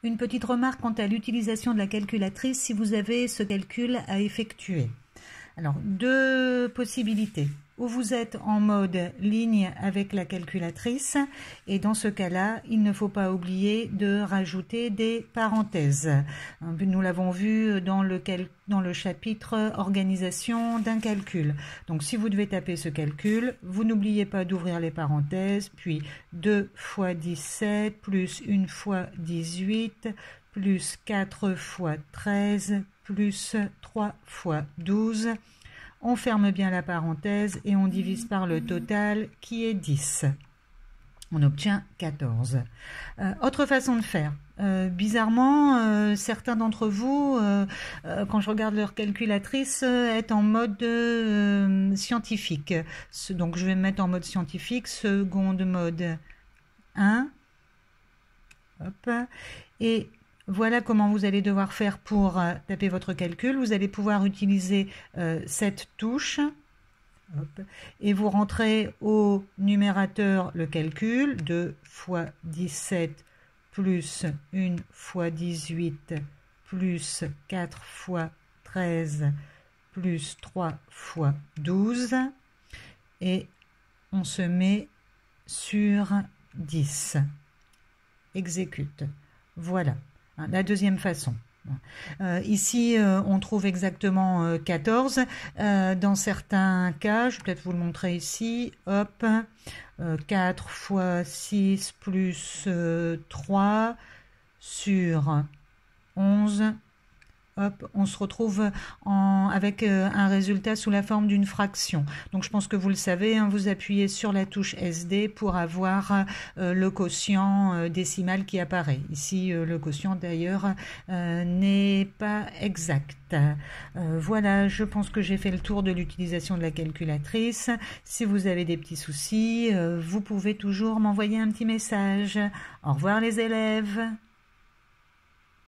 Une petite remarque quant à l'utilisation de la calculatrice si vous avez ce calcul à effectuer. Alors, deux possibilités. Ou vous êtes en mode ligne avec la calculatrice, et dans ce cas-là, il ne faut pas oublier de rajouter des parenthèses. Nous l'avons vu dans le chapitre organisation d'un calcul. Donc si vous devez taper ce calcul, vous n'oubliez pas d'ouvrir les parenthèses, puis 2 fois 17 plus 1 fois 18 plus 4 fois 13 plus 3 fois 12. On ferme bien la parenthèse et on divise par le total qui est 10. On obtient 14. Autre façon de faire. Bizarrement, certains d'entre vous, quand je regarde leur calculatrice, est en mode scientifique. Donc je vais me mettre en mode scientifique, seconde mode 1. Hop. Et voilà comment vous allez devoir faire pour taper votre calcul. Vous allez pouvoir utiliser cette touche. Hop, et vous rentrez au numérateur le calcul, 2 fois 17 plus 1 fois 18 plus 4 fois 13 plus 3 fois 12. Et on se met sur 10. Exécute. Voilà. La deuxième façon. Ici, on trouve exactement 14. Dans certains cas, je vais peut-être vous le montrer ici. Hop, 4 fois 6 plus 3 sur 11. Hop, on se retrouve avec un résultat sous la forme d'une fraction. Donc je pense que vous le savez, hein, vous appuyez sur la touche SD pour avoir le quotient décimal qui apparaît. Ici, le quotient d'ailleurs n'est pas exact. Voilà, je pense que j'ai fait le tour de l'utilisation de la calculatrice. Si vous avez des petits soucis, vous pouvez toujours m'envoyer un petit message. Au revoir les élèves.